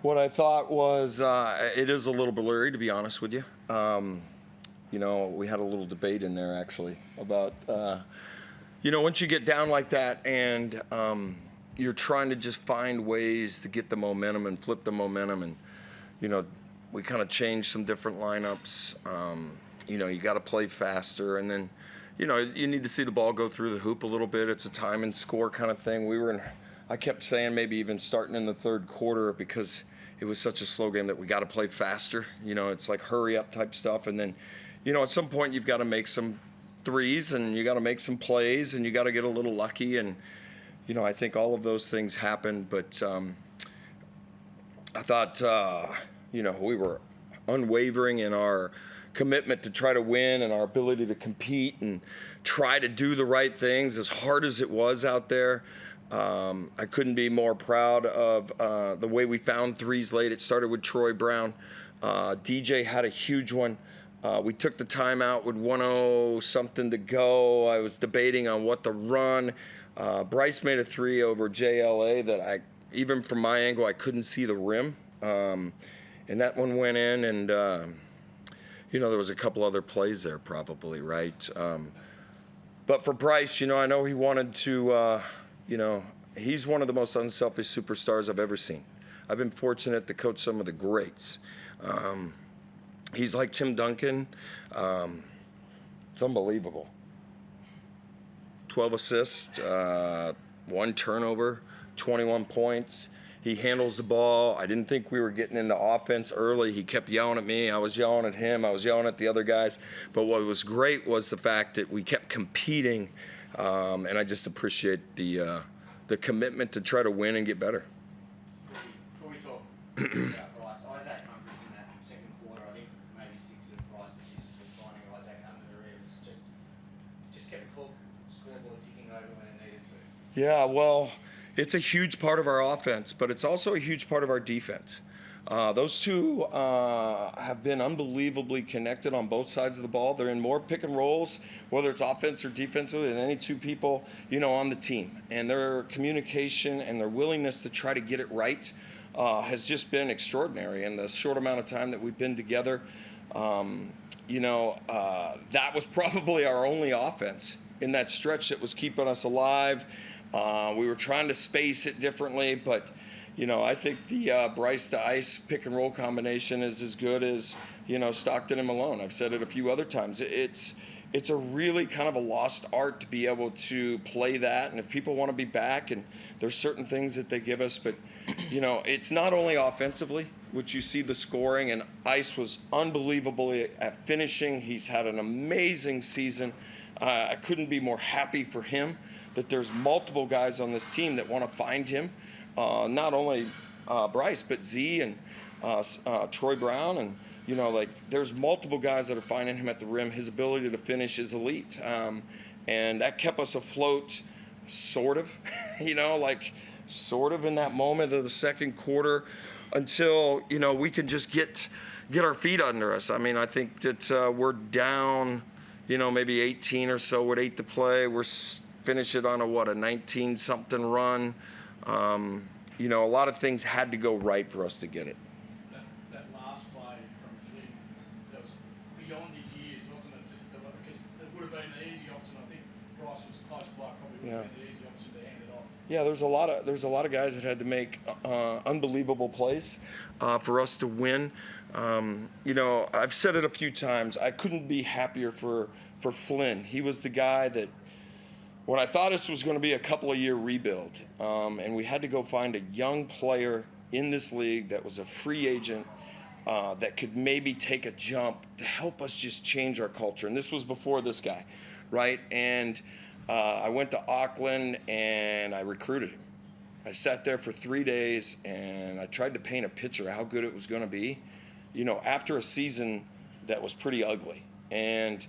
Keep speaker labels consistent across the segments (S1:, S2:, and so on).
S1: What I thought was, it is a little blurry, to be honest with you. We had a little debate in there actually about, once you get down like that and you're trying to just find ways to get the momentum and flip the momentum, and we kind of changed some different lineups. You got to play faster, and then you need to see the ball go through the hoop a little bit. It's a time and score kind of thing. I kept saying maybe even starting in the third quarter, because it was such a slow game, that we got to play faster. It's like hurry up type stuff. And then, at some point you've got to make some threes, and you got to make some plays, and you got to get a little lucky. And, I think all of those things happened. But I thought, we were unwavering in our commitment to try to win and our ability to compete and try to do the right things, as hard as it was out there. I couldn't be more proud of the way we found threes late. It started with Troy Brown. DJ had a huge one. We took the timeout with 1:0 something to go. I was debating on what to run. Bryce made a three over JLA that even from my angle, I couldn't see the rim. And that one went in, and there was a couple other plays there probably, right? But for Bryce, I know he wanted to, he's one of the most unselfish superstars I've ever seen. I've been fortunate to coach some of the greats. He's like Tim Duncan. It's unbelievable. 12 assists, 1 turnover, 21 points. He handles the ball. I didn't think we were getting into offense early. He kept yelling at me. I was yelling at him. I was yelling at the other guys. But what was great was the fact that we kept competing, and I just appreciate the commitment to try to win and get better.
S2: Before we talk about Bryce, Isaac Humphries in that second quarter, I think maybe 6 of Bryce's assists were finding Isaac under the rim. Just kept the scoreboard ticking over when it needed to.
S1: Yeah, well, it's a huge part of our offense, but it's also a huge part of our defense. Those two have been unbelievably connected on both sides of the ball. They're in more pick and rolls, whether it's offense or defensively, than any two people, on the team. And their communication and their willingness to try to get it right has just been extraordinary in the short amount of time that we've been together. That was probably our only offense in that stretch that was keeping us alive. We were trying to space it differently, but I think the Bryce to Ice pick and roll combination is as good as Stockton and Malone. I've said it a few other times. It's a really kind of a lost art to be able to play that, and if people want to be back, and there's certain things that they give us, but it's not only offensively, which you see the scoring, and Ice was unbelievable at finishing. He's had an amazing season. I couldn't be more happy for him that there's multiple guys on this team that want to find him. Not only Bryce, but Z and Troy Brown, and there's multiple guys that are finding him at the rim. His ability to finish is elite, and that kept us afloat, sort of, sort of in that moment of the second quarter, until we can just get our feet under us. I mean, I think that we're down, maybe 18 or so with 8 to play. We're finish it on a 19-something run. A lot of things had to go right for us to get it.
S3: That last play from Flynn, that was beyond his years, wasn't it? Because it would have been the easy option. I think Bryce was close by, probably would have been the easy option to hand it off.
S1: Yeah, there's a lot of guys that had to make unbelievable plays for us to win. I've said it a few times. I couldn't be happier for Flynn. He was the guy that, when I thought this was going to be a couple of year rebuild, and we had to go find a young player in this league that was a free agent that could maybe take a jump to help us just change our culture. And this was before this guy, right? And I went to Auckland and I recruited him. I sat there for 3 days and I tried to paint a picture of how good it was going to be, after a season that was pretty ugly. And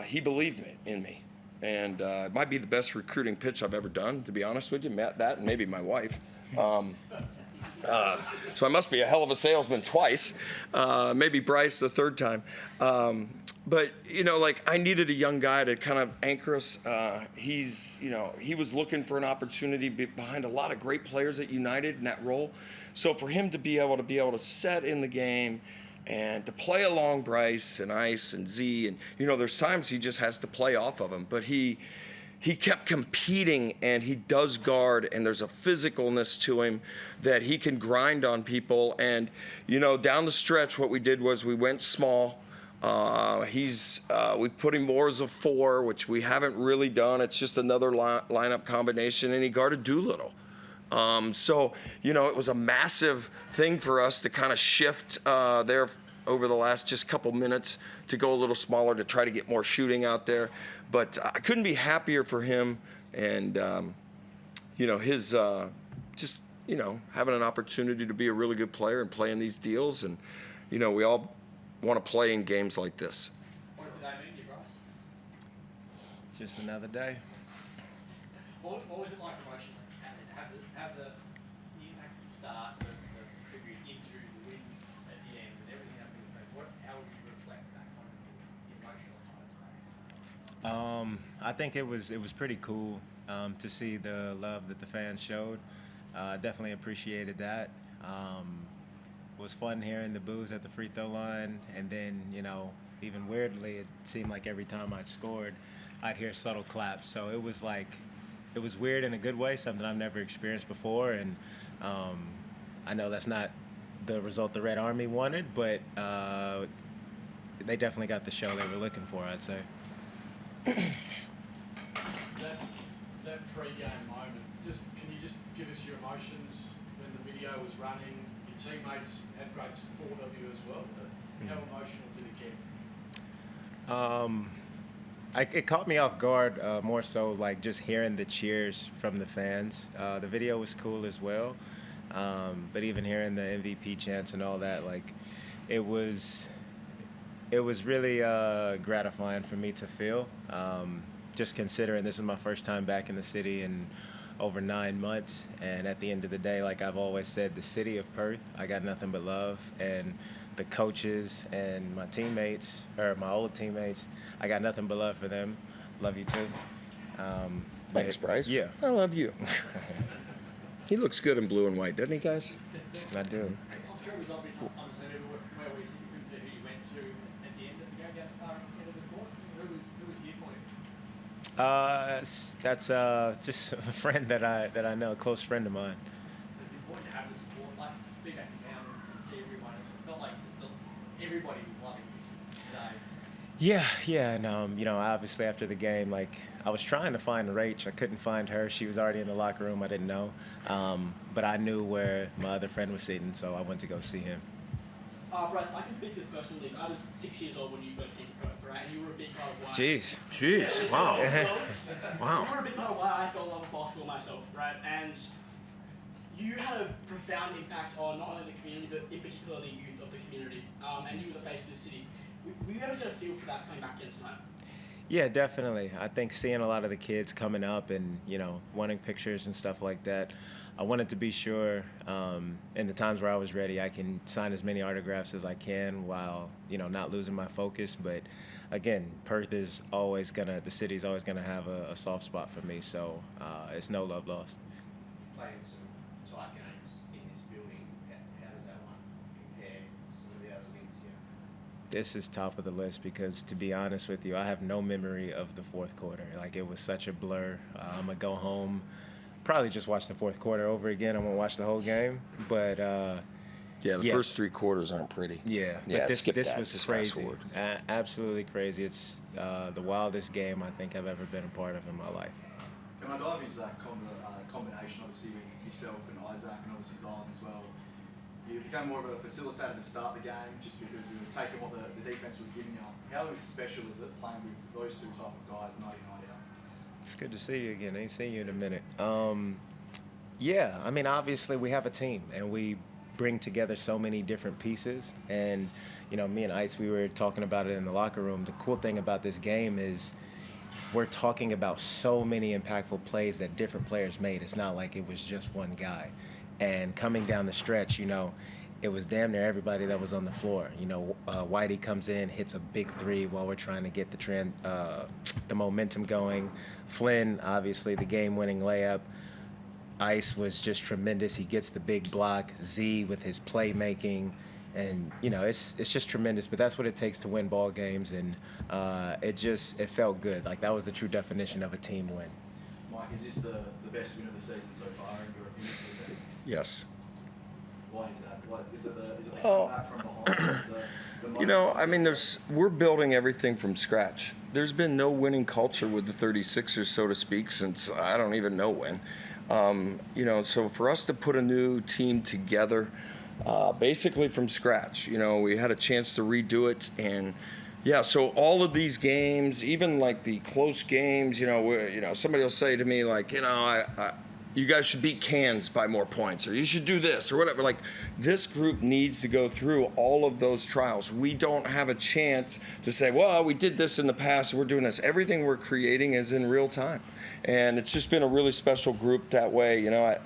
S1: he believed in me. And it might be the best recruiting pitch I've ever done, to be honest with you. That and maybe my wife. So I must be a hell of a salesman twice, maybe Bryce the third time. But, you know, like I needed a young guy to kind of anchor us. He was looking for an opportunity behind a lot of great players at United in that role. So for him to be able to set in the game and to play along Bryce and Ice and Z, and, you know, there's times he just has to play off of him, but he kept competing, and he does guard, and there's a physicalness to him that he can grind on people. And, you know, down the stretch, what we did was we went small. We put him more as a 4, which we haven't really done. It's just another lineup combination, and he guarded Doolittle. So, you know, it was a massive thing for us to kind of shift there over the last just couple minutes to go a little smaller to try to get more shooting out there. But I couldn't be happier for him, and, you know, his just, you know, having an opportunity to be a really good player and play in these deals. And, you know, we all want to play in games like this.
S2: What does the day mean to you, Bryce?
S4: Just another day.
S2: What was it like emotionally? Have the impact at the start, the tribute into the win at the end, and everything happening in the how would you reflect that kind of the emotional side of it?
S4: I think it was pretty cool to see the love that the fans showed. Definitely appreciated that. It was fun hearing the boos at the free throw line, and then, you know, even weirdly, it seemed like every time I scored, I'd hear subtle claps. So it was weird in a good way, something I've never experienced before. And I know that's not the result the Red Army wanted, but they definitely got the show they were looking for, I'd say.
S3: That pre-game moment, can you just give us your emotions when the video was running? Your teammates had great support of you as well. How emotional did it get?
S4: It caught me off guard, more so like just hearing the cheers from the fans. The video was cool as well, but even hearing the MVP chants and all that, like it was really gratifying for me to feel. Just considering this is my first time back in the city in over 9 months, and at the end of the day, like I've always said, the city of Perth, I got nothing but love, and the coaches and my teammates, or my old teammates, I got nothing but love for them. Love you too.
S1: Thanks, Bryce.
S4: Yeah.
S1: I love you. He looks good in blue and white, doesn't he, guys?
S4: I do.
S2: I'm sure it was obvious where we couldn't see who you went to at the end of the game down the far end of the court. Who was here for you?
S4: That's just a friend that I know, a close friend of mine.
S2: It's important to have the support, like be back in town and see everyone. It felt like everybody was loving you today.
S4: Yeah, and you know, obviously after the game, like I was trying to find Rach, I couldn't find her. She was already in the locker room. I didn't know, but I knew where my other friend was sitting, so I went to go see him.
S5: Bryce, I can speak to this personally. I was 6 years old when you first came to Perth, right? And you were a big part of why.
S4: Jeez, wow.
S5: You were a big part of why I fell in love with basketball myself, right? And you had a profound impact on not only the community, but in particular the youth of the community. And you were the face of the city. Were you able to get a feel for that coming back in tonight?
S4: Yeah, definitely. I think seeing a lot of the kids coming up and, you know, wanting pictures and stuff like that, I wanted to be sure in the times where I was ready, I can sign as many autographs as I can while, you know, not losing my focus. But again, Perth is always the city's always gonna have a soft spot for me. So it's no love lost.
S2: Playing some tight games in this building, how does that one compare to some of the other leagues here?
S4: This is top of the list because, to be honest with you, I have no memory of the fourth quarter. Like, it was such a blur. I'm going to go home, probably just watch the fourth quarter over again. I'm going to watch the whole game. But,
S1: the first 3 quarters aren't pretty.
S4: Yeah,
S1: Yeah,
S4: but
S1: skip
S4: this
S1: that.
S4: was
S1: Just
S4: crazy.
S1: fast forward.
S4: Absolutely crazy. It's the wildest game I think I've ever been a part of in my life.
S6: Can I dive into that combination, obviously, with yourself and Isaac and obviously Zion as well? You became more of a facilitator to start the game just because you were taking what the defense was giving you. How special is it playing with those two type of guys night in, night out?
S4: It's good to see you again. I ain't seen you in a minute. Yeah, I mean, obviously we have a team and we bring together so many different pieces. And, you know, me and Ice, we were talking about it in the locker room. The cool thing about this game is we're talking about so many impactful plays that different players made. It's not like it was just one guy. And coming down the stretch, it was damn near everybody that was on the floor. Whitey comes in, hits a big three while we're trying to get the momentum going. Flynn, obviously, the game-winning layup. Ice was just tremendous. He gets the big block. Z with his playmaking. And, it's just tremendous. But that's what it takes to win ball games. And it felt good. Like, that was the true definition of a team win.
S6: Mike, is this the best win of the season so far in your opinion for the team?
S1: Yes.
S6: Why is that? Is it the comeback from behind?
S1: We're building everything from scratch. There's been no winning culture with the 36ers, so to speak, since I don't even know when. So for us to put a new team together, basically from scratch, we had a chance to redo it. And yeah, so all of these games, even like the close games, somebody will say to me like, you guys should beat Cairns by more points, or you should do this, or whatever. Like, this group needs to go through all of those trials. We don't have a chance to say, well, we did this in the past, we're doing this. Everything we're creating is in real time. And it's just been a really special group that way. All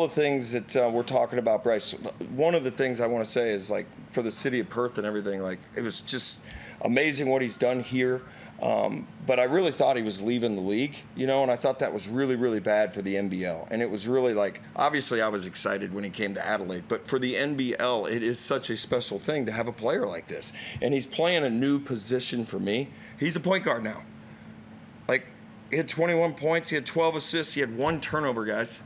S1: the things that we're talking about, Bryce, one of the things I want to say is, like, for the city of Perth and everything, like, it was just amazing what he's done here. But I really thought he was leaving the league, and I thought that was really, really bad for the NBL. And it was really like, obviously I was excited when he came to Adelaide, but for the NBL, it is such a special thing to have a player like this. And he's playing a new position for me. He's a point guard now. Like, he had 21 points, he had 12 assists, he had 1 turnover, guys.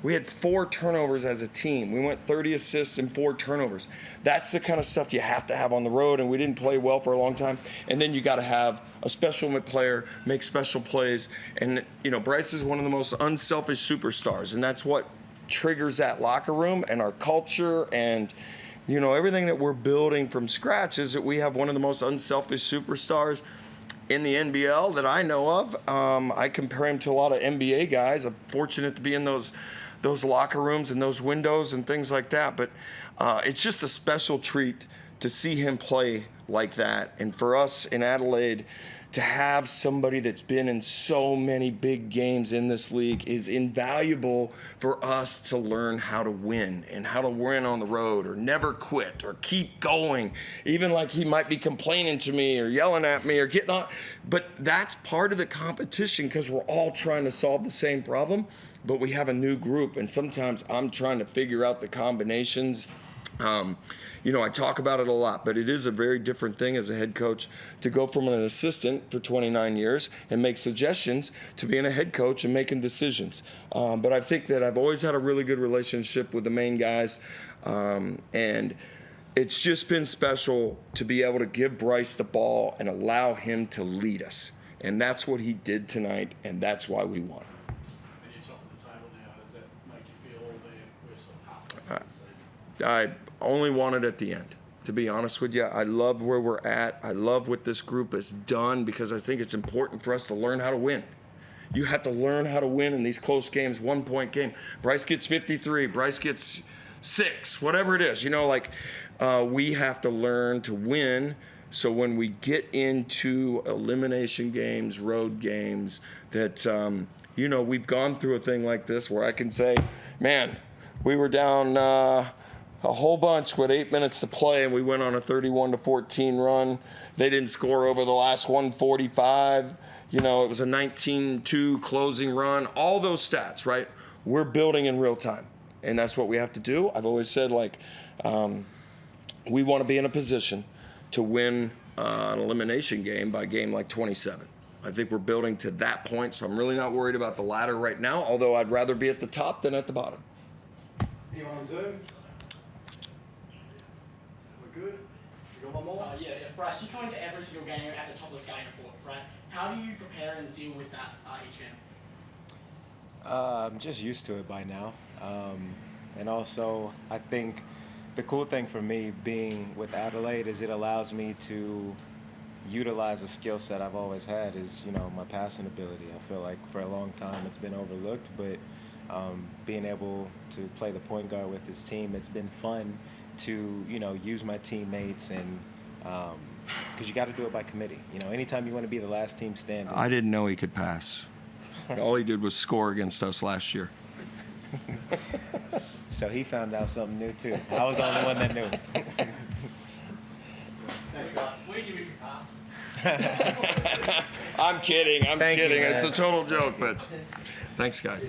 S1: We had 4 turnovers as a team. We went 30 assists and 4 turnovers. That's the kind of stuff you have to have on the road, and we didn't play well for a long time. And then you got to have a special player make special plays. And, Bryce is one of the most unselfish superstars, and that's what triggers that locker room and our culture. And, everything that we're building from scratch is that we have one of the most unselfish superstars in the NBL that I know of. I compare him to a lot of NBA guys. I'm fortunate to be in those locker rooms and those windows and things like that. But it's just a special treat to see him play like that. And for us in Adelaide, to have somebody that's been in so many big games in this league is invaluable for us to learn how to win and how to win on the road, or never quit, or keep going. Even like he might be complaining to me or yelling at me or getting on. But that's part of the competition, because we're all trying to solve the same problem, but we have a new group, and sometimes I'm trying to figure out the combinations. I talk about it a lot, but it is a very different thing as a head coach to go from an assistant for 29 years and make suggestions to being a head coach and making decisions. But I think that I've always had a really good relationship with the main guys, and it's just been special to be able to give Bryce the ball and allow him to lead us. And that's what he did tonight, and that's why we won.
S3: And you're top of the table now. Does that make you feel, albeit we're sort of halfway through the season?
S1: I only want it at the end, to be honest with you. I love where we're at. I love what this group has done, because I think it's important for us to learn how to win. You have to learn how to win in these close games, 1-point game. Bryce gets 53, Bryce gets 6, whatever it is. We have to learn to win, so when we get into elimination games, road games, that, we've gone through a thing like this where I can say, man, we were down a whole bunch with 8 minutes to play, and we went on a 31-14 run. They didn't score over the last 145. It was a 19-2 closing run. All those stats, right? We're building in real time, and that's what we have to do. I've always said, we want to be in a position to win an elimination game by game like 27. I think we're building to that point, so I'm really not worried about the ladder right now, although I'd rather be at the top than at the bottom.
S6: Anyone on Zoom? We're good? We got one more?
S5: Yeah. Bryce, you come into every single game at the top of the scouting report, right? How do you prepare and deal with that each game?
S4: I'm just used to it by now. And also, I think the cool thing for me being with Adelaide is it allows me to utilize a skill set I've always had, is, my passing ability. I feel like for a long time it's been overlooked, but being able to play the point guard with this team, it's been fun to, use my teammates, and because you got to do it by committee. Anytime you want to be the last team standing.
S1: I didn't know he could pass. All he did was score against us last year.
S4: So he found out something new too. I was the only one that knew.
S2: Thanks, guys.
S5: Where do you give your pass?
S1: I'm kidding. I'm
S4: Thank you,
S1: kidding. It's
S4: man.
S1: a total joke, but thanks, guys.